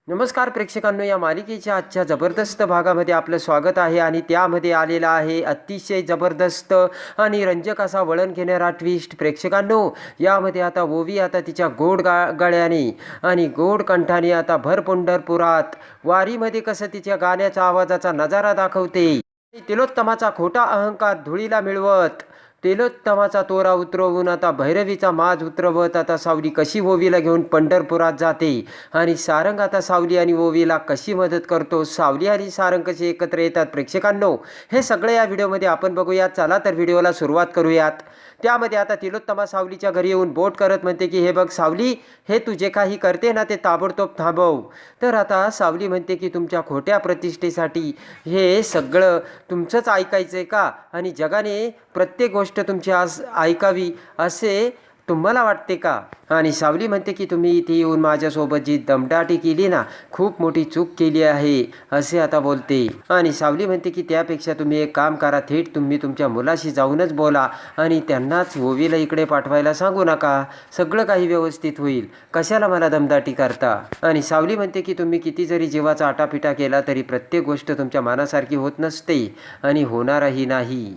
नमस्कार प्रेक्षकांनो, या मालिकेच्या आजच्या जबरदस्त भागामध्ये आपलं स्वागत आहे आणि त्यामध्ये आलेला आहे अतिशय जबरदस्त आणि रंजक असा वळण घेणारा ट्विस्ट. प्रेक्षकांनो, यामध्ये आता ओवी आता तिच्या गोड गळ्याने आणि गोड कंठाने आता भर पंढरपुरात वारीमध्ये कसं तिच्या गाण्याच्या आवाजाचा नजारा दाखवते. तिलोत्तमाचा खोटा अहंकार धुळीला मिळवत, तिलोत्तमाचा तोरा उतरवून आता भैरवीचा माज उतरवत आता सावली कशी ओवीला घेऊन पंढरपुरात जाते आणि सारंग आता सावली आणि ओवीला कशी मदत करतो, सावली आणि सारंग कसे एकत्र येतात. प्रेक्षकांनो, हे सगळे या व्हिडिओमध्ये आपण बघूयात. चला तर व्हिडिओला सुरुवात करूयात. त्यामध्ये आता तिलोत्तमा सावलीच्या घरी येऊन बोट करत म्हणते की हे बघ सावली, हे तू जे काही करते ना ते ताबडतोब थांबव. तर आता सावली म्हणते की तुमच्या खोट्या प्रतिष्ठेसाठी हे सगळं तुमचंच ऐकायचं आहे का आणि जगाने प्रत्येक गोष्ट तुमची आज ऐकावी असे तुम्हाला वाटते का? आणि सावली म्हणते की तुम्ही इथे येऊन माझ्यासोबत जी दमदाटी केली ना, खूप मोठी चूक केली आहे असे आता बोलते. आणि सावली म्हणते की त्यापेक्षा तुम्ही एक काम करा, थेट तुम्ही तुमच्या मुलाशी जाऊनच बोला आणि त्यांनाच ओवीला इकडे पाठवायला सांगू नका, सगळं काही व्यवस्थित होईल, कशाला मला दमदाटी करता. आणि सावली म्हणते की तुम्ही किती जरी जीवाचा आटापिटा केला तरी प्रत्येक गोष्ट तुमच्या मनासारखी होत नसते आणि होणारही नाही.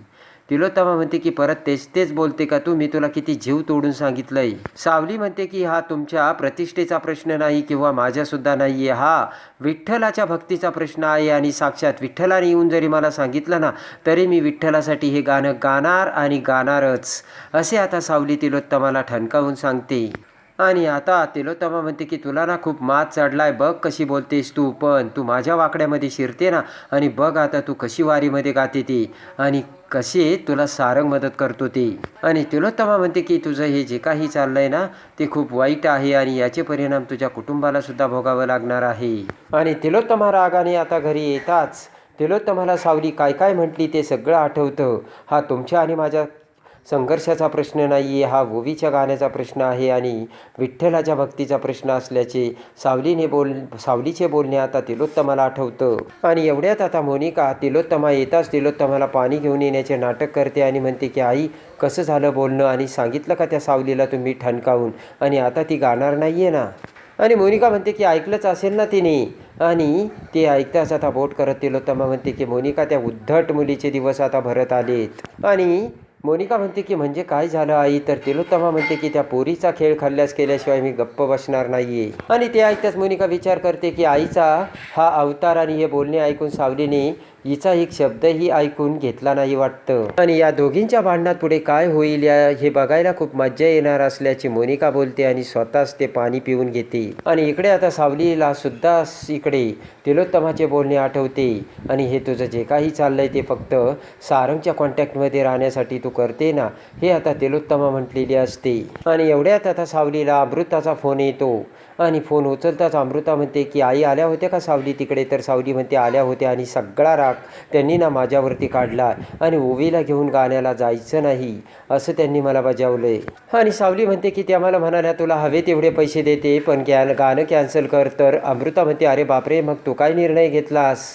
तिलोत्तमा म्हणते की परत तेच बोलते का तू? मी तुला किती जीव तोडून सांगितलंय. सावली म्हणते की हा तुमच्या प्रतिष्ठेचा प्रश्न नाही किंवा माझ्यासुद्धा नाही आहे, हा विठ्ठलाच्या भक्तीचा प्रश्न आहे आणि साक्षात विठ्ठलाने येऊन जरी मला सांगितलं ना तरी मी विठ्ठलासाठी हे गाणं गाणार आणि गाणारच असे आता सावली तिलोत्तमाला ठणकावून सांगते. आणि आता तिलोत्तमा म्हणते की तुला ना खूप मात चढलाय, बघ कशी बोलतेस तू, पण तू माझ्या वाकड्यामध्ये शिरते ना आणि बघ आता तू कशी वारीमध्ये गाते ते आणि कसे तुला सारंग मदत करतो ते. आणि तिलोत्तमा म्हणते की तुझं हे जे काही चाललंय ना ते खूप वाईट आहे आणि याचे परिणाम तुझ्या कुटुंबाला सुद्धा भोगावं लागणार आहे. आणि तिलोत्तमा रागाने आता घरी येताच तिलोत्तमाला सावली काय काय म्हटली ते सगळं आठवतं. हा तुमच्या आणि माझ्या संघर्षाचा प्रश्न नाही आहे, हा ओवीच्या गाण्याचा प्रश्न आहे आणि विठ्ठलाच्या भक्तीचा प्रश्न असल्याचे सावलीचे बोलणे आता तिलोत्तमाला आठवतं. आणि एवढ्यात आता मोनिका तिलोत्तमा येताच तिलोत्तमाला पाणी घेऊन येण्याचे नाटक करते आणि म्हणते की आई, कसं झालं बोलणं आणि सांगितलं का त्या सावलीला तुम्ही ठणकावून आणि आता ती गाणार नाही आहे ना? आणि मोनिका म्हणते की ऐकलंच असेल ना तिने. आणि ते ऐकताच आता बोट करत तिलोत्तमा म्हणते की मोनिका, त्या उद्धट मुलीचे दिवस आता भरत आलेत. आणि मोनिका म्हणते की म्हणजे काय झालं आई? तर तिलोत्तमा म्हणते की त्या पोरीचा खेळ खल्ल्यास केल्याशिवाय मी गप्प बसणार नाहीये. आणि ते ऐकताच मोनिका विचार करते की आईचा हा अवतार आणि हे बोलणे ऐकून सावलीने हिचा एक शब्दही ऐकून घेतला नाही वाटतं. आणि या दोघींच्या भांडणात पुढे काय होईल हे बघायला खूप मज्जा येणार असल्याची मोनिका बोलते आणि स्वतःच ते पाणी पिऊन घेते. आणि इकडे आता सावलीला सुद्धा इकडे तिलोत्तमाचे बोलणे आठवते आणि हे तुझं जे काही चाललंय ते फक्त सारंगच्या कॉन्टॅक्टमध्ये राहण्यासाठी तू करते ना, हे आता तिलोत्तमा म्हटलेली असते. आणि एवढ्यात आता सावलीला अमृताचा फोन येतो आणि फोन उचलताच अमृता म्हणते की आई, आल्या होत्या का सावली तिकडे? तर सावली म्हणते आल्या होत्या आणि सगळा राग त्यांनी ना माझ्यावरती काढला आणि ओवीला घेऊन गाण्याला जायचं नाही असं त्यांनी मला बजावलंय. आणि सावली म्हणते की त्या मला म्हणाल्या तुला हवे तेवढे पैसे देते पण गाणं कॅन्सल कर. तर अमृता म्हणते अरे बापरे, मग तू काय निर्णय घेतलास?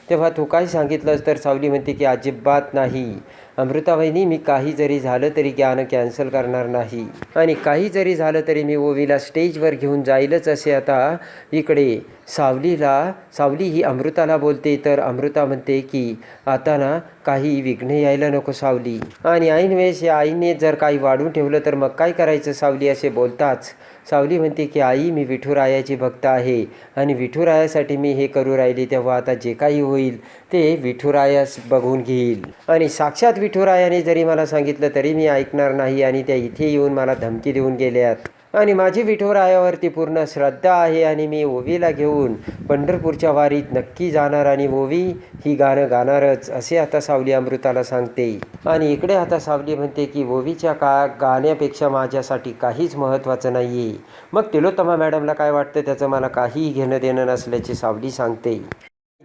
तेव्हा तू काय सांगितलंस? तर सावली म्हणते की अजिबात नाही अमृताबाईंनी, मी काही जरी झालं तरी गाणं कॅन्सल करणार नाही आणि काही जरी झालं तरी मी ओवीला स्टेजवर घेऊन जाईलच असे आता इकडे सावली ही अमृताला बोलते. तर अमृता म्हणते की आता ना काही विघ्न यायला नको सावली, आणि ऐन वेळेस या आईने जर काही वाढून ठेवलं तर मग काय करायचं सावली? असे बोलताच सावली म्हणते की आई, मी विठुरायाची भक्त आहे आणि विठुरायासाठी मी हे करू राहिली, तेव्हा आता जे काही होईल ते विठुरायास बघून घेईल. आणि साक्षात विठुरायाने जरी मला सांगितलं तरी मी ऐकणार नाही आणि त्या इथे येऊन मला धमकी देऊन गेल्यात आणि माझी विठुरायावरती पूर्ण श्रद्धा आहे आणि मी ओवीला घेऊन पंढरपूरच्या वारीत नक्की जाणार आणि ओवी ही गाणं गाणारच असे आता सावली अमृताला सांगते. आणि इकडे आता सावली म्हणते की ओवीच्या गाण्यापेक्षा माझ्यासाठी काहीच महत्त्वाचं नाही आहे. मग तिलोत्तमा मॅडमला काय वाटतं त्याचं मला काहीही घेणं देणं नसल्याचे सावली सांगते.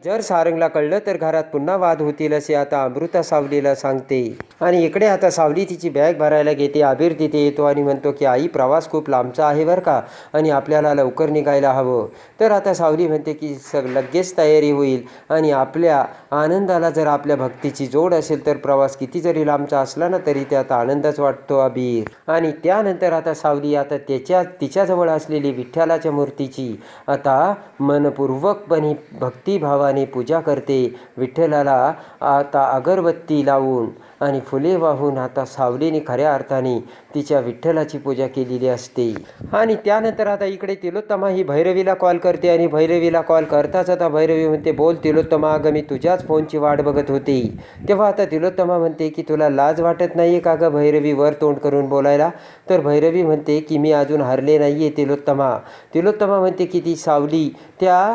जर सारंगला कळलं तर घरात पुन्हा वाद होतील असे आता अमृता सावलीला सांगते. आणि इकडे आता सावली तिची बॅग भरायला घेते. अबीर तिथे येतो आणि म्हणतो की आई, प्रवास खूप लांबचा आहे बरं का, आणि आपल्याला लवकर निघायला हवं. तर आता सावली म्हणते की लगेच तयारी होईल, आणि आपल्या आनंदाला जर आपल्या भक्तीची जोड असेल तर प्रवास किती जरी लांबचा असला ना तरी त्यात आनंदच वाटतो अबीर. आणि त्यानंतर आता सावली आता तिच्याजवळ असलेली विठ्ठलाच्या मूर्तीची आता मनपूर्वकपणे भक्तिभावाने पूजा करते. विठ्ठलाला आता अगरबत्ती लावून आणि फुले वाहून आता सावलीने खऱ्या अर्थाने तिच्या विठ्ठलाची पूजा केलेली असते. आणि त्यानंतर आता इकडे तिलोत्तमा ही भैरवीला कॉल करते, आणि भैरवीला कॉल करताच आता भैरवी म्हणते, बोल तिलोत्तमा, अगं मी तुझ्याच फोनची वाट बघत होती. तेव्हा आता तिलोत्तमा म्हणते की तुला लाज वाटत नाही आहे का गं भैरवी वर तोंड करून बोलायला. तर भैरवी म्हणते की मी अजून हरले नाही आहे तिलोत्तमा. तिलोत्तमा म्हणते की ती सावली त्या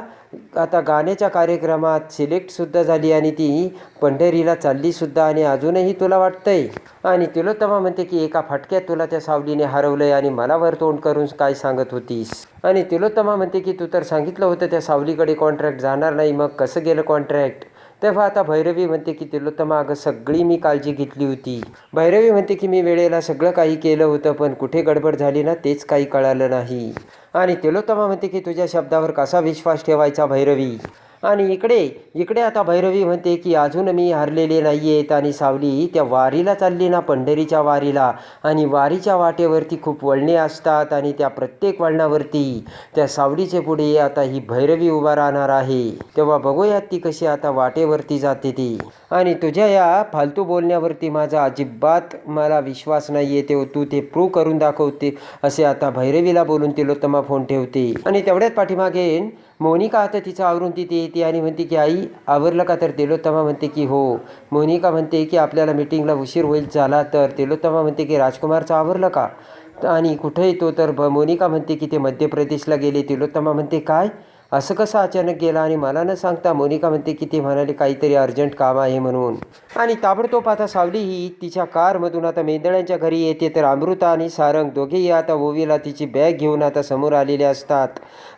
आता गाण्याच्या कार्यक्रमात सिलेक्टसुद्धा झाली आणि ती पंढरीला चाललीसुद्धा, आणि अजूनही तुला वाटतंय. आणि तिलोत्तमा म्हणते की एका फटक्यात तुला त्या सावलीने हरवलंय आणि मला वर तोंड करून काय सांगत होतीस. आणि तिलोत्तमा म्हणते की तू तर सांगितलं होतं त्या सावलीकडे कॉन्ट्रॅक्ट जाणार नाही, मग कसं गेलं कॉन्ट्रॅक्ट. तेव्हा आता भैरवी म्हणते की तिलोत्तमा, अगं सगळी मी काळजी घेतली होती. भैरवी म्हणते की मी वेळेला सगळं काही केलं होतं, पण कुठे गडबड झाली ना तेच काही कळालं नाही. आणि तिलोत्तमा म्हणते की तुझ्या शब्दावर कसा विश्वास ठेवायचा भैरवी. आणि इकडे आता भैरवी म्हणते की अजून मी हरलेले नाही आहेत, आणि सावली त्या वारीला चालली ना, पंढरीच्या वारीला, आणि वारीच्या वाटेवरती खूप वळणे असतात, आणि त्या प्रत्येक वळणावरती त्या सावलीचे पुढे आता ही भैरवी उभा राहणार आहे. तेव्हा बघूयात ती कशी आता वाटेवरती जाते ती. आणि तुझ्या या फालतू बोलण्यावरती माझा अजिबात मला विश्वास नाही आहे, तू ते प्रूव्ह करून दाखवते असे आता भैरवीला बोलून तिलोत्तमा फोन ठेवते. आणि तेवढ्याच पाठीमागे मोनिका आता तिचं आवरून तिथे येते आणि म्हणते की आई आवरलं का. तर तिलोत्तमा म्हणते की हो. मोनिका म्हणते की आपल्याला मिटिंगला उशीर होईल झाला. तर तिलोत्तमा म्हणते की राजकुमारचं आवरलं का, आणि कुठे येतो. तर मोनिका म्हणते की ते मध्य प्रदेशला गेले. तिलोत्तमा म्हणते काय, असं कसं अचानक गेला आणि मला न सांगता. मोनिका म्हणते की ते म्हणाले काहीतरी अर्जंट काम आहे म्हणून. आणि ताबडतोब आता सावली ही तिच्या कारमधून आता मेंदळ्यांच्या घरी येते. तर अमृता आणि सारंग दोघेही आता ओवीला तिची बॅग घेऊन आता समोर आलेले असतात.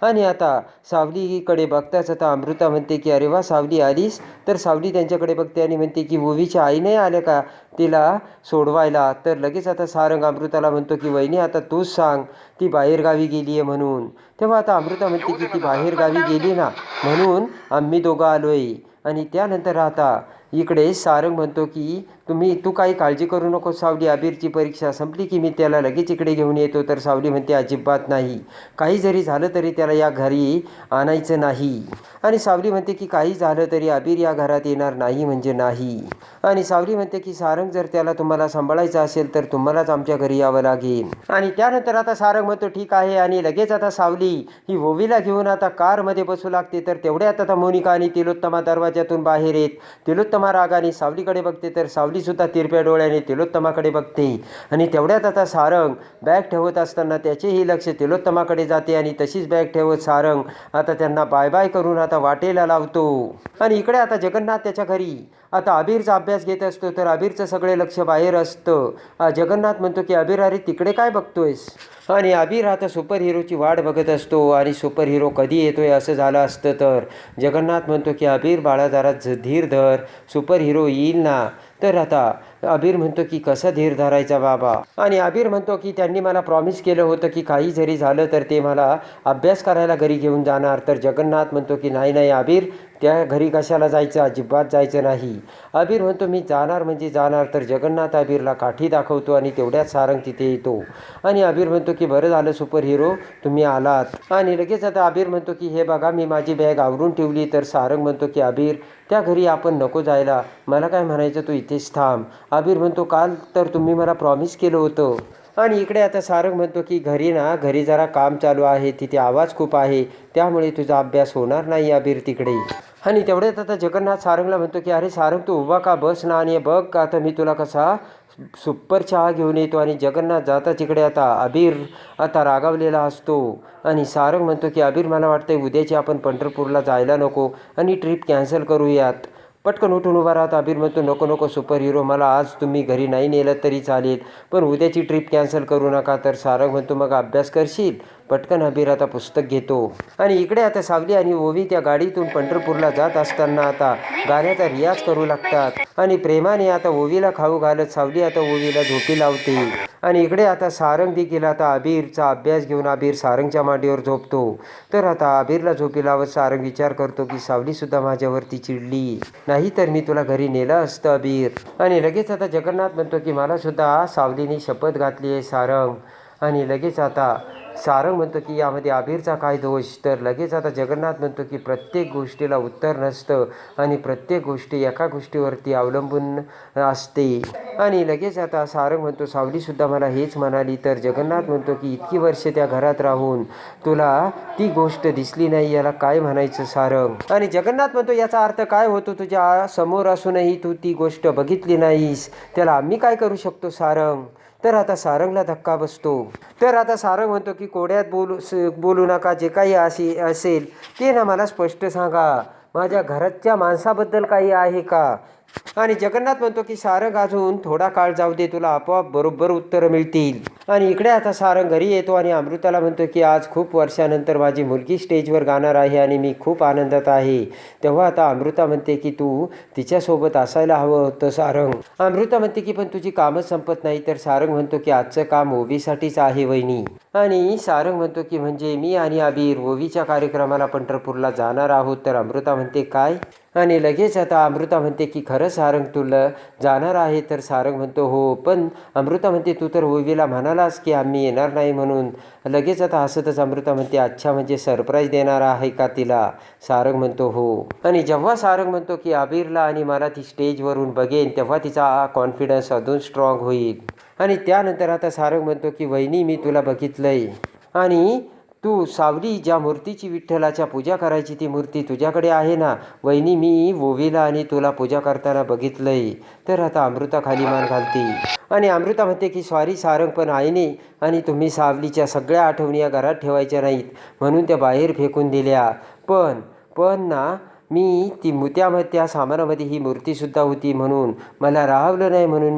आणि आता सावलीकडे बघताच आता अमृता म्हणते की अरे वा सावली आलीस. तर सावली त्यांच्याकडे बघते आणि म्हणते की ओवीच्या आई नाही आल्या का तिला सोडवायला. तर लगेच आता सारंग अमृताला म्हणतो की वहिनी आता तूच सांग ती बाहेरगावी गेली आहे म्हणून. तेव्हा आता अमृता म्हणते की ती बाहेरगावी गेली ना म्हणून आम्ही दोघं आलोय. आणि त्यानंतर आता इकडे सारंग म्हणतो की तू काही काळजी करू नको सावली, अबीरची परीक्षा संपली की मी त्याला लगेच इकडे घेऊन येतो. तर सावली म्हणते अजिबात नाही, काही जरी झालं तरी त्याला या घरी आणायचं नाही. आणि सावली म्हणते की काही झालं तरी अबीर या घरात येणार नाही म्हणजे नाही. आणि सावली म्हणते की सारंग जर त्याला तुम्हाला सांभाळायचं असेल तर तुम्हालाच आमच्या घरी यावं लागेल. आणि त्यानंतर आता सारंग म्हणतो ठीक आहे. आणि लगेच आता सावली ही ओवीला घेऊन आता कारमध्ये बसू लागते. तर तेवढ्यात आता मोनिका आणि तिलोत्तमा दरवाज्यातून बाहेर येत. तिलोत्तमा रागाने सावलीकडे बघते. तर सावलीसुद्धा तिरप्या डोळ्याने तिलोत्तमाकडे बघते. आणि तेवढ्यात आता सारंग बॅग ठेवत असताना त्याचेही लक्ष तिलोत्तमाकडे जाते. आणि तशीच बॅग ठेवत सारंग आता त्यांना बाय बाय करून आता वाटेला लावतो. आणि इकडे आता जगन्नाथ त्याच्या घरी आता अबीरचा अभ्यास घेत असतो. तर अबीरचं सगळे लक्ष बाहेर असतं. जगन्नाथ म्हणतो की अबीर अरे तिकडे काय बघतोयस. आणि अबीर आता सुपर हिरोची वाट बघत असतो. आणि सुपर हिरो कधी येतोय असं झालं असतं तर जगन्नाथ म्हणतो की अबीर बाळा जरा धीर धर, सुपर हिरो येईल ना. तर आता अबीर म्हणतो की कसा धीर धरायचा बाबा. आणि अबीर म्हणतो की त्यांनी मला प्रॉमिस केलं होतं की काही जरी झालं तर ते मला अभ्यास करायला घरी घेऊन जाणार. तर जगन्नाथ म्हणतो की नाही नाही अबीर, त्या घरी कशाला जायचं, अजिबात जायचं नाही. अबीर म्हणतो मी जाणार म्हणजे जाणार. तर जगन्नाथ अबीरला काठी दाखवतो. आणि तेवढ्यात सारंग तिथे येतो. आणि अबीर म्हणतो की बरं झालं सुपर हिरो तुम्ही आलात. आणि लगेच आता अबीर म्हणतो की हे बघा मी माझी बॅग आवरून ठेवली. तर सारंग म्हणतो की अबीर त्या घरी आपण नको जायला, मला काय म्हणायचं तू इथेच थांब. अबीर म्हणतो काल तर तुम्ही मला प्रॉमिस केलं होतं. आणि इकडे आता सारंग म्हणतो की घरी जरा काम चालू आहे, तिथे आवाज खूप आहे, त्यामुळे तुझा अभ्यास होणार नाही अबीर तिकडे. आणि तेवढ्यात आता जगन्नाथ सारंगला म्हणतो की अरे सारंग तू उभा का बस ना, आणि बघ आता मी तुला कसा सुपर चहा घेऊन येतो. आणि जगन्नाथ जाता तिकडे आता अबीर आता रागावलेला असतो. आणि सारंग म्हणतो की अबीर मला वाटतंय उद्याची आपण पंढरपूरला जायला नको आणि ट्रिप कॅन्सल करूयात. पटकन उठून उभा राहत अबीर म्हणतो, नको नको सुपर हिरो, मला आज तुम्ही घरी नाही नेलं तरी चालेल, पण उद्याची ट्रिप कॅन्सल करू नका. तर सारंग म्हणतो, मग अभ्यास करशील? पटकन अबीर आता पुस्तक घेतो. आणि इकडे आता सावली आणि ओवी त्या गाडीतून पंढरपूरला जात असताना आता गाण्याचा रियाज करू लागतात. आणि प्रेमाने आता ओवीला खाऊ घालत सावली आता ओवीला झोपी लावते. आणि इकडे आता सारंग देखील आता अबीरचा अभ्यास घेऊन अबीर सारंगच्या मांडीवर झोपतो. तर आता अबीरला झोपी लावत सारंग विचार करतो की सावलीसुद्धा माझ्यावरती चिडली नाही तर मी तुला घरी नेलं असतं अबीर. आणि लगेच आता जगन्नाथ म्हणतो की मला सुद्धा सावलीने शपथ घातली आहे सारंग. आणि लगेच आता सारंग म्हणतो की यामध्ये अबीरचा काय दोष. तर लगेच आता जगन्नाथ म्हणतो की प्रत्येक गोष्टीला उत्तर नसतं आणि प्रत्येक गोष्टी एका गोष्टीवरती अवलंबून असते. आणि लगेच आता सारंग म्हणतो सावलीसुद्धा मला हेच म्हणाली. तर जगन्नाथ म्हणतो की इतकी वर्ष त्या घरात राहून तुला ती गोष्ट दिसली नाही, याला काय म्हणायचं सारंग. आणि जगन्नाथ म्हणतो याचा अर्थ काय होतो, तुझ्या समोर असूनही तू ती गोष्ट बघितली नाहीस, त्याला आम्ही काय करू शकतो सारंग. तर आता सारंगला धक्का बसतो. तर आता सारंग म्हणतो की कोड्यात बोलू नका, जे काही असेल ते ना मला स्पष्ट सांगा, माझ्या घराच्या माणसाबद्दल काही आहे का. आणि जगन्नाथ म्हणतो की सारंग अजून थोडा काळ जाऊ दे, तुला आपोआप बरोबर उत्तरं मिळतील. आणि इकडे आता सारंग घरी येतो आणि अमृताला म्हणतो की आज खूप वर्षानंतर माझी मुलगी स्टेजवर गाणार आहे आणि मी खूप आनंदात आहे. तेव्हा आता अमृता म्हणते की तू तिच्यासोबत असायला हवं होतं सारंग. अमृता म्हणते की पण तुझी कामच संपत नाही. तर सारंग म्हणतो की आजचं काम ओवीसाठीच आहे वहिनी. आणि सारंग म्हणतो की म्हणजे मी आणि अबीर ओवीच्या कार्यक्रमाला पंढरपूरला जाणार आहोत. तर अमृता म्हणते काय. आणि लगेच आता अमृता म्हणते की खरं सारंग तुला जाणार आहे. तर सारंग म्हणतो हो, पण अमृता म्हणते तू तर ओवीला म्हणालास की आम्ही येणार नाही म्हणून. लगेच आता हसतच अमृता म्हणते अच्छा म्हणजे सरप्राईज देणार आहे का तिला. सारंग म्हणतो हो. आणि जेव्हा सारंग म्हणतो की अबीरला आणि मला ती स्टेजवरून बघेन तेव्हा तिचा कॉन्फिडन्स अजून स्ट्रॉंग होईल. आणि त्यानंतर आता सारंग म्हणतो की वहिनी मी तुला बघितलंय आणि तू सावली ज्या मूर्तीची विठ्ठलाच्या पूजा करायची ती मूर्ती तुझ्याकडे आहे ना वहिनी, मी ओवीला आणि तुला पूजा करताना बघितलंय. तर आता अमृता खाली मान घालते. आणि अमृता म्हणते की सॉरी सारंग, पण आईने आणि तुम्ही सावलीच्या सगळ्या आठवणी या घरात ठेवायच्या नाहीत म्हणून त्या बाहेर फेकून दिल्या. पण ना मी त्या सामानामध्ये ही मूर्तीसुद्धा होती म्हणून मला राहवलं नाही म्हणून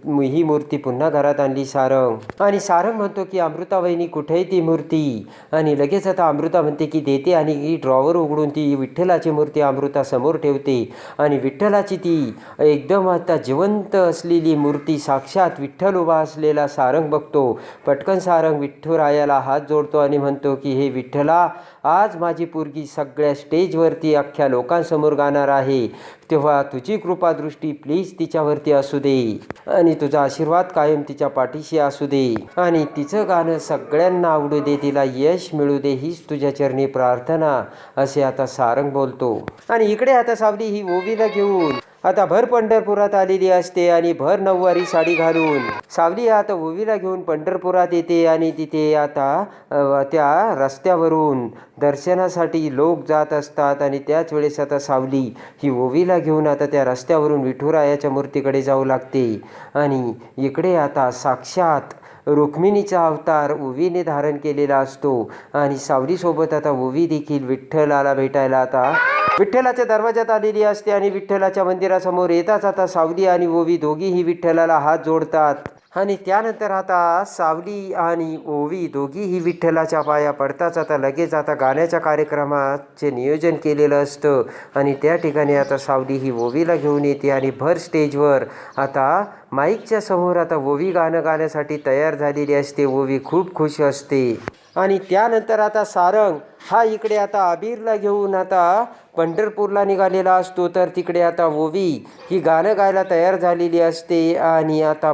मी ही मूर्ती पुन्हा घरात आणली सारंग. आणि सारंग म्हणतो की अमृता वहिनी कुठे ती मूर्ती. आणि लगेच आता अमृता म्हणते की देते आणि ही ड्रॉवर उघडून ती विठ्ठलाची मूर्ती अमृता समोर ठेवते. आणि विठ्ठलाची ती एकदम आता जिवंत असलेली मूर्ती साक्षात विठ्ठल उभा असलेला सारंग बघतो. पटकन सारंग विठ्ठुरायाला हात जोडतो आणि म्हणतो की हे विठ्ठला, आज माझी पोरगी सगळ्या स्टेजवरती अख्ख्या लोकांसमोर गाणार आहे, तेव्हा तुझी कृपादृष्टी प्लीज तिच्यावरती असू दे आणि तुझा आशीर्वाद कायम तिच्या पाठीशी असू दे आणि तिचं गाणं सगळ्यांना आवडू दे, तिला यश मिळू दे, हीच तुझ्या चरणी प्रार्थना, असे आता सारंग बोलतो. आणि इकडे आता सावली ही ओवीला घेऊन आता भर पंढरपुरात आलेली असते आणि भर नऊवारी साडी घालून सावली आता ओवीला घेऊन पंढरपुरात येते. आणि तिथे आता त्या रस्त्यावरून दर्शनासाठी लोक जात असतात आणि त्याच वेळेस आता सावली ही ओवीला घेऊन आता त्या रस्त्यावरून विठुरायाच्या मूर्तीकडे जाऊ लागते. आणि इकडे आता साक्षात रुक्मिणीचा अवतार ओवीने धारण केलेला असतो. आणि सावलीसोबत आता ओवी देखील विठ्ठलाला भेटायला आता विठ्ठलाच्या दरवाजात आलेली असते. आणि विठ्ठलाच्या मंदिरासमोर येताच आता सावली आणि ओवी दोघीही विठ्ठलाला हात जोडतात. आणि त्यानंतर आता सावली आणि ओवी दोघीही विठ्ठलाच्या पाया पडताच आता लगेच आता गाण्याच्या कार्यक्रमाचे नियोजन केलेलं असतं. आणि त्या ठिकाणी आता सावली ही ओवीला घेऊन येते आणि भर स्टेजवर आता माईकच्या समोर आता ओवी गाणं गाण्यासाठी तयार झालेली असते. ओवी खूप खुश असते. आणि त्यानंतर आता सारंग हा इकडे आता अबीरला घेऊन आता पंढरपूरला निघालेला असतो. तर तिकडे आता ओवी ही गाणं गायला तयार झालेली असते. आणि आता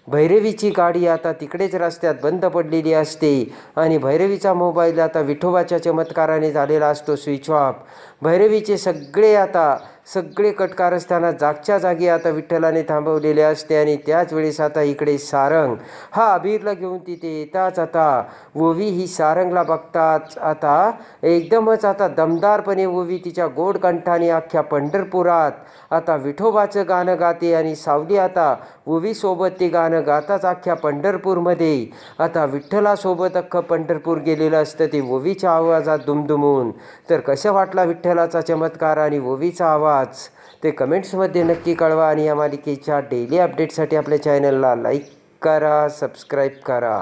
भैरवीची गाडी आता तिकडेच रस्त्यात बंद पडलेली असते. आणि भैरवीचा मोबाईल आता विठोबाच्या चमत्काराने झालेला असतो स्विच ऑफ. भैरवीचे सगळे कटकारस्थाना जागच्या जागी आता विठ्ठलाने थांबवलेले असते. आणि त्याच वेळेस आता इकडे सारंग हा अबीरला घेऊन तिथे येताच आता ओवी ही सारंगला बघताच आता एकदमच आता दमदारपणे ओवी तिच्या गोड कंठाने अख्ख्या पंढरपुरात आता विठोबाचं गाणं गाते. आणि सावली आता ओवीसोबत ते गाणं गाताच अख्ख्या पंढरपूरमध्ये आता विठ्ठलासोबत अख्खं पंढरपूर गेलेलं असतं ते ओवीच्या आवाजात दुमदुमून. तर कसं वाटला विठ्ठलाचा चमत्कार आणि ओवीचा आवाज. आवाज ते कमेंट्समध्ये नक्की कळवा आणि या मालिकेच्या डेली अपडेटसाठी आपल्या चॅनलला लाईक करा, सबस्क्राईब करा.